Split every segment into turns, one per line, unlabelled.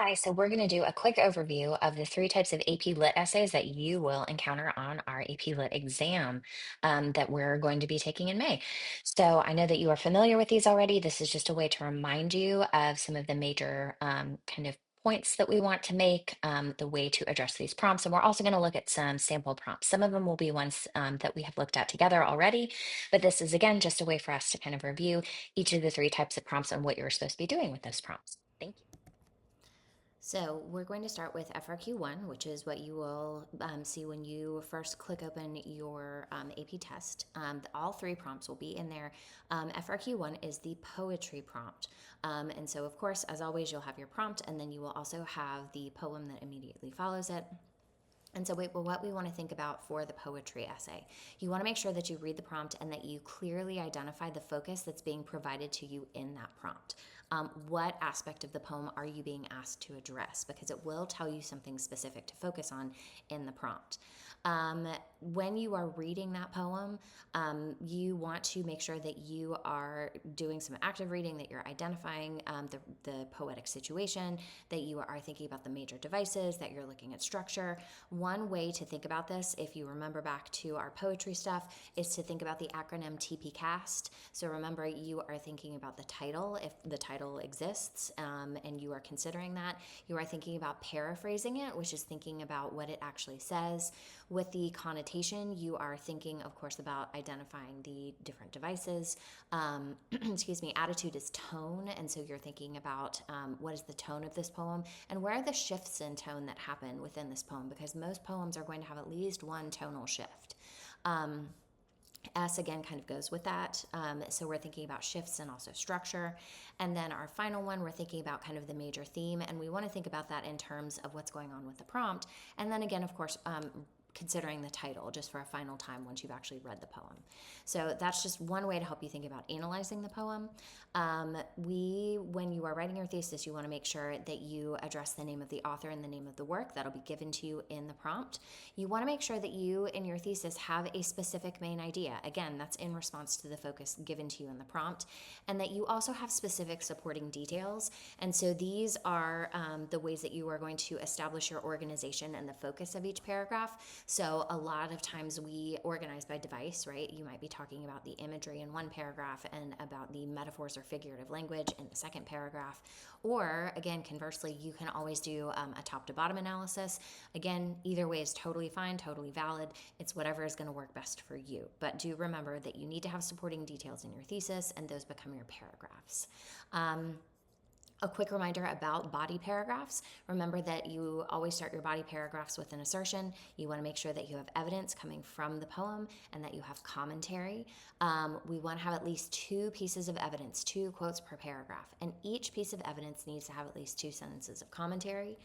Hi, so we're going to do a quick overview of the three types of AP Lit essays that you will encounter on our AP Lit exam that we're going to be taking in May. So I know that you are familiar with these already. This is just a way to remind you of some of the major kind of points that we want to make, the way to address these prompts. And we're also going to look at some sample prompts. Some of them will be ones that we have looked at together already, but this is, again, just a way for us to kind of review each of the three types of prompts and what you're supposed to be doing with those prompts. Thank you.
So we're going to start with FRQ1, which is what you will see when you first click open your AP test. All three prompts will be in there. FRQ1 is the poetry prompt. And so, of course, as always, you'll have your prompt, and then you will also have the poem that immediately follows it. And so, what we want to think about for the poetry essay, you want to make sure that you read the prompt and that you clearly identify the focus that's being provided to you in that prompt. What aspect of the poem are you being asked to address? Because it will tell you something specific to focus on in the prompt. When you are reading that poem, you want to make sure that you are doing some active reading, that you're identifying the poetic situation, that you are thinking about the major devices, that you're looking at structure. One way to think about this, if you remember back to our poetry stuff, is to think about the acronym TPCAST. So remember, you are thinking about the title, if the title exists, and you are considering that. You are thinking about paraphrasing it, which is thinking about what it actually says. With the connotation, you are thinking, of course, about identifying the different devices. Excuse me, attitude is tone, and so you're thinking about what is the tone of this poem and where are the shifts in tone that happen within this poem, because most poems are going to have at least one tonal shift. S again kind of goes with that. So we're thinking about shifts and also structure. And then our final one, we're thinking about kind of the major theme. And we want to think about that in terms of what's going on with the prompt. And then again, of course, considering the title just for a final time once you've actually read the poem. So that's just one way to help you think about analyzing the poem. When you are writing your thesis, you want to make sure that you address the name of the author and the name of the work. That'll be given to you in the prompt. You want to make sure that you in your thesis have a specific main idea. Again, that's in response to the focus given to you in the prompt, and that you also have specific supporting details. And so these are the ways that you are going to establish your organization and the focus of each paragraph. So a lot of times we organize by device, right? You might be talking about the imagery in one paragraph and about the metaphors or figurative language in the second paragraph. Or again, conversely, you can always do a top to bottom analysis. Again, either way is totally fine, totally valid. It's whatever is going to work best for you. But do remember that you need to have supporting details in your thesis, and those become your paragraphs. A quick reminder about body paragraphs. Remember that you always start your body paragraphs with an assertion. You want to make sure that you have evidence coming from the poem and that you have commentary. We want to have at least two pieces of evidence, two quotes per paragraph. And each piece of evidence needs to have at least two sentences of commentary.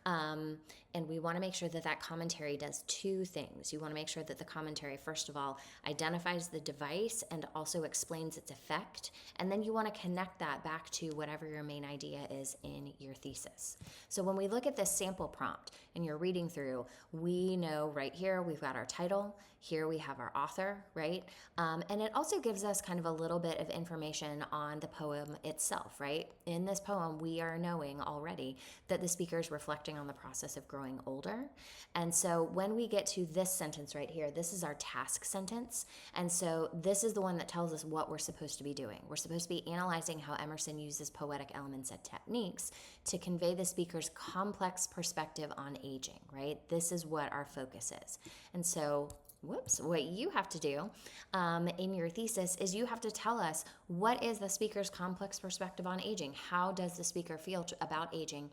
And we want to make sure that that commentary does two things. You want to make sure that the commentary, first of all, identifies the device and also explains its effect. And then you want to connect that back to whatever your main idea is in your thesis. So when we look at this sample prompt and you're reading through, we know right here we've got our title, here we have our author, right? And it also gives us kind of a little bit of information on the poem itself, right? In this poem, we are knowing already that the speaker is reflecting on the process of growing older. And so when we get to this sentence right here, this is our task sentence. And so this is the one that tells us what we're supposed to be doing. We're supposed to be analyzing how Emerson uses poetic elements and techniques to convey the speaker's complex perspective on aging, right? This is what our focus is. And so what you have to do in your thesis is you have to tell us what is the speaker's complex perspective on aging. How does the speaker feel about aging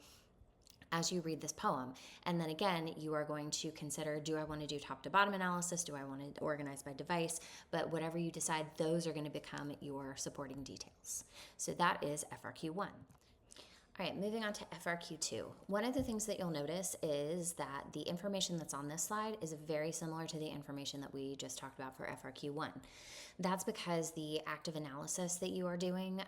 as you read this poem? And then again, you are going to consider, do I want to do top to bottom analysis? Do I want to organize by device? But whatever you decide, those are going to become your supporting details. So that is FRQ1. All right, moving on to FRQ2. One of the things that you'll notice is that the information that's on this slide is very similar to the information that we just talked about for FRQ1. That's because the active analysis that you are doing,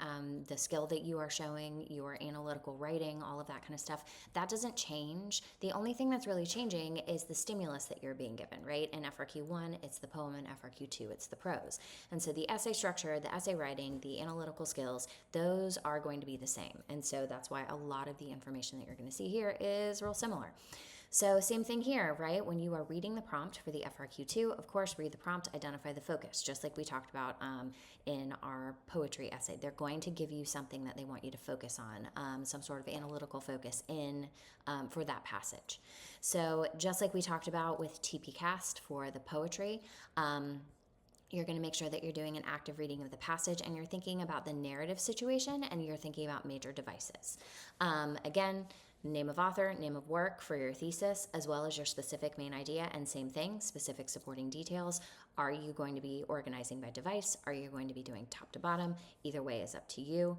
the skill that you are showing, your analytical writing, all of that kind of stuff, that doesn't change. The only thing that's really changing is the stimulus that you're being given, right? In FRQ1, it's the poem, and FRQ2, it's the prose. And so the essay structure, the essay writing, the analytical skills, those are going to be the same. And so that's why a lot of the information that you're going to see here is real similar. So same thing here, right? When you are reading the prompt for the FRQ2, of course, read the prompt, identify the focus, just like we talked about in our poetry essay. They're going to give you something that they want you to focus on, some sort of analytical focus in for that passage. So just like we talked about with TPCast for the poetry, you're going to make sure that you're doing an active reading of the passage and you're thinking about the narrative situation and you're thinking about major devices. Again, name of author, name of work for your thesis, as well as your specific main idea, and same thing, specific supporting details. Are you going to be organizing by device? Are you going to be doing top to bottom? Either way is up to you,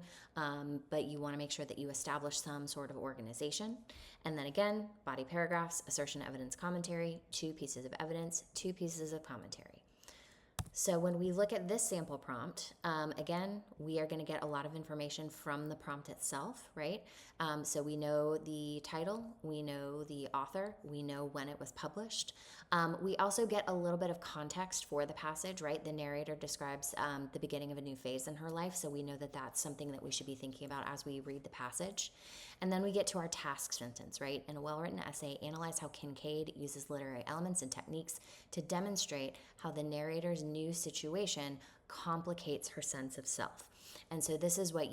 but you want to make sure that you establish some sort of organization. And then again, body paragraphs, assertion, evidence, commentary, 2 pieces of evidence, 2 pieces of commentary. So when we look at this sample prompt, again, we are going to get a lot of information from the prompt itself, right? So we know the title, we know the author, we know when it was published. We also get a little bit of context for the passage, right? The narrator describes the beginning of a new phase in her life, so we know that that's something that we should be thinking about as we read the passage. And then we get to our task sentence, right? In a well-written essay, analyze how Kincaid uses literary elements and techniques to demonstrate how the narrator's new situation complicates her sense of self. And so this is what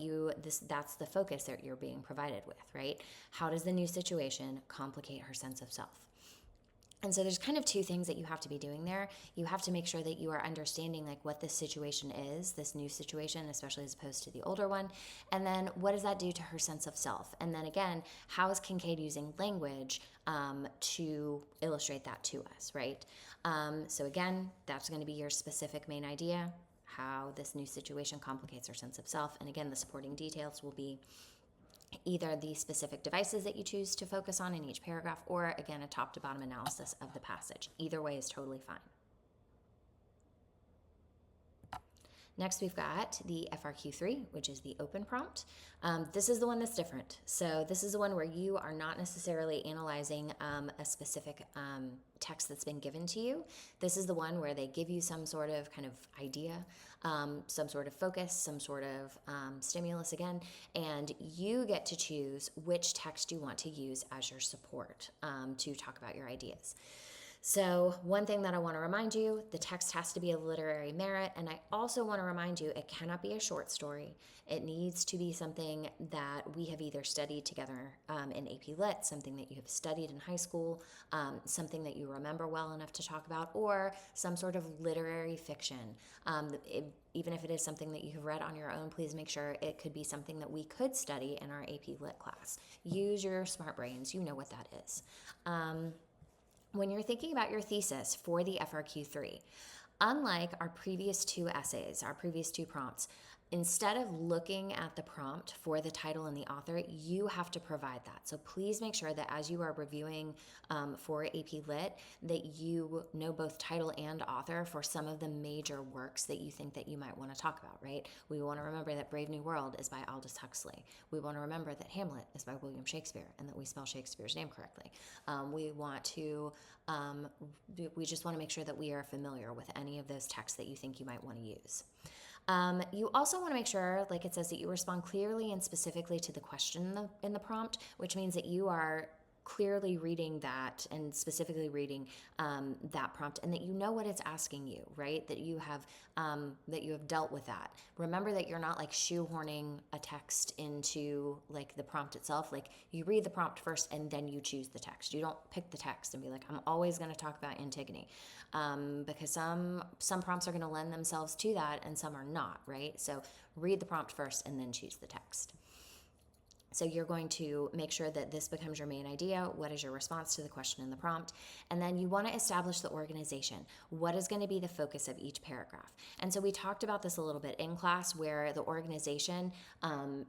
that's the focus that you're being provided with, right? How does the new situation complicate her sense of self? And so there's kind of 2 things that you have to be doing there. You have to make sure that you are understanding like what this situation is, this new situation, especially as opposed to the older one. And then what does that do to her sense of self? And then again, how is Kincaid using language to illustrate that to us, right? So again, that's going to be your specific main idea, how this new situation complicates her sense of self. And again, the supporting details will be either the specific devices that you choose to focus on in each paragraph, or again, a top to bottom analysis of the passage. Either way is totally fine. Next, we've got the FRQ3, which is the open prompt. This is the one that's different. So this is the one where you are not necessarily analyzing a specific text that's been given to you. This is the one where they give you some sort of kind of idea, some sort of focus, some sort of stimulus again, and you get to choose which text you want to use as your support to talk about your ideas. So one thing that I want to remind you, the text has to be of literary merit, and I also want to remind you it cannot be a short story. It needs to be something that we have either studied together in AP Lit, something that you have studied in high school, something that you remember well enough to talk about, or some sort of literary fiction. Even if it is something that you have read on your own, please make sure it could be something that we could study in our AP Lit class. Use your smart brains, you know what that is. When you're thinking about your thesis for the FRQ3, unlike our previous 2 essays, our previous 2 prompts, instead of looking at the prompt for the title and the author, you have to provide that. So please make sure that as you are reviewing for AP Lit, that you know both title and author for some of the major works that you think that you might want to talk about, right? We want to remember that Brave New World is by Aldous Huxley. We want to remember that Hamlet is by William Shakespeare and that we spell Shakespeare's name correctly. We just want to make sure that we are familiar with any of those texts that you think you might want to use. You also want to make sure, like it says, that you respond clearly and specifically to the question in the prompt, which means that you are clearly reading that and specifically reading that prompt, and that you know what it's asking you, right? That you have dealt with that. Remember that you're not like shoehorning a text into like the prompt itself. Like you read the prompt first and then you choose the text. You don't pick the text and be like, I'm always going to talk about Antigone, because some prompts are going to lend themselves to that and some are not, right? So read the prompt first and then choose the text. So you're going to make sure that this becomes your main idea. What is your response to the question in the prompt? And then you want to establish the organization. What is going to be the focus of each paragraph? And so we talked about this a little bit in class where the organization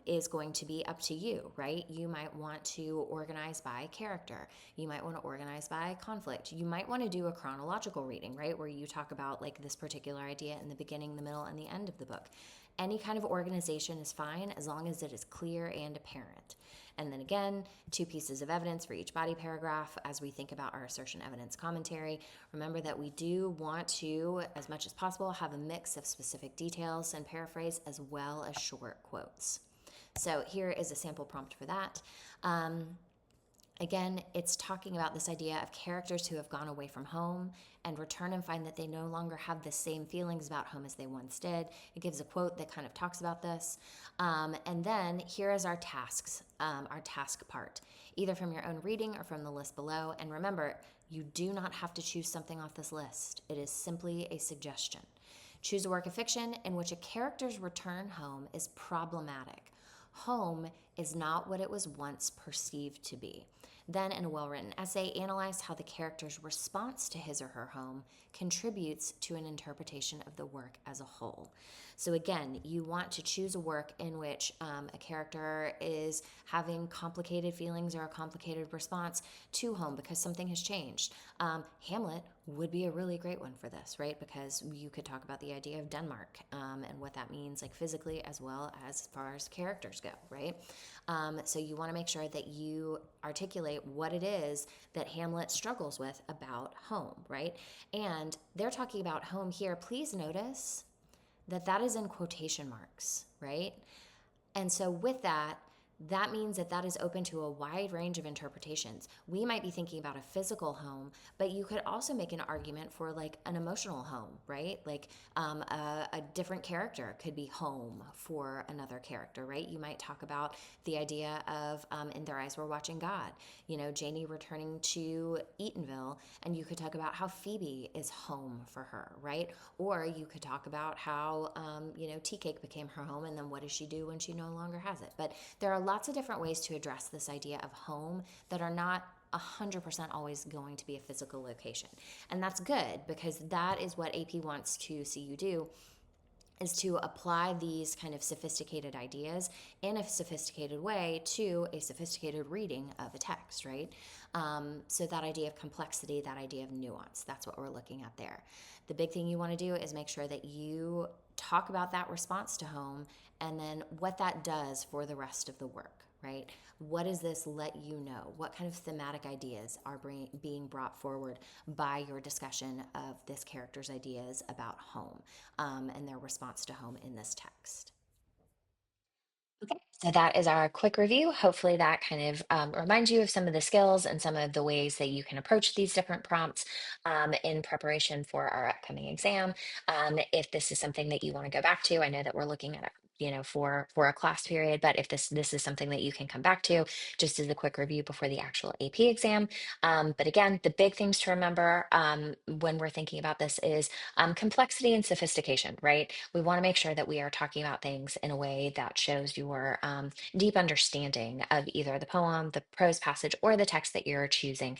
is going to be up to you, right? You might want to organize by character. You might want to organize by conflict. You might want to do a chronological reading, right? Where you talk about like this particular idea in the beginning, the middle, and the end of the book. Any kind of organization is fine as long as it is clear and apparent. And then again, two pieces of evidence for each body paragraph as we think about our assertion evidence commentary. Remember that we do want to, as much as possible, have a mix of specific details and paraphrase as well as short quotes. So here is a sample prompt for that. Again, it's talking about this idea of characters who have gone away from home and return and find that they no longer have the same feelings about home as they once did. It gives a quote that kind of talks about this. And then here is our tasks, our task part, either from your own reading or from the list below. And remember, you do not have to choose something off this list, it is simply a suggestion. Choose a work of fiction in which a character's return home is problematic. Home is not what it was once perceived to be. Then, in a well written essay, analyze how the character's response to his or her home contributes to an interpretation of the work as a whole. So, again, you want to choose a work in which a character is having complicated feelings or a complicated response to home because something has changed. Hamlet would be a really great one for this, right? Because you could talk about the idea of Denmark and what that means, like physically as well as far as characters go, right? So you want to make sure that you articulate what it is that Hamlet struggles with about home, right? And they're talking about home here. Please notice that that is in quotation marks, right? And so with that, that means that that is open to a wide range of interpretations. We might be thinking about a physical home, but you could also make an argument for like an emotional home, right? Like a different character could be home for another character, right? You might talk about the idea of In Their Eyes We're Watching God, you know, Janie returning to Eatonville, and you could talk about how Phoebe is home for her, right? Or you could talk about how, you know, Tea Cake became her home, and then what does she do when she no longer has it? But there are lots of different ways to address this idea of home that are not 100% always going to be a physical location. And that's good because that is what AP wants to see you do, is to apply these kind of sophisticated ideas in a sophisticated way to a sophisticated reading of a text, right? So that idea of complexity, that idea of nuance, that's what we're looking at there. The big thing you want to do is make sure that you talk about that response to home and then what that does for the rest of the work, right? What does this let you know? What kind of thematic ideas are being brought forward by your discussion of this character's ideas about home and their response to home in this text?
Okay, so that is our quick review. Hopefully, that kind of reminds you of some of the skills and some of the ways that you can approach these different prompts in preparation for our upcoming exam. If this is something that you want to go back to, I know that we're looking at it, you know, for a class period, but if this is something that you can come back to, just as a quick review before the actual AP exam. But again, the big things to remember when we're thinking about this is complexity and sophistication, right? We want to make sure that we are talking about things in a way that shows your deep understanding of either the poem, the prose passage, or the text that you're choosing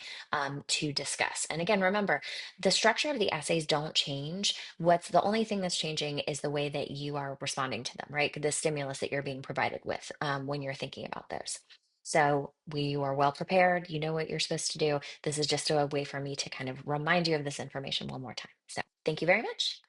to discuss. And again, remember, the structure of the essays don't change. What's the only thing that's changing is the way that you are responding to them, right? The stimulus that you're being provided with when you're thinking about those. So we are well prepared. You know what you're supposed to do. This is just a way for me to kind of remind you of this information one more time. So thank you very much.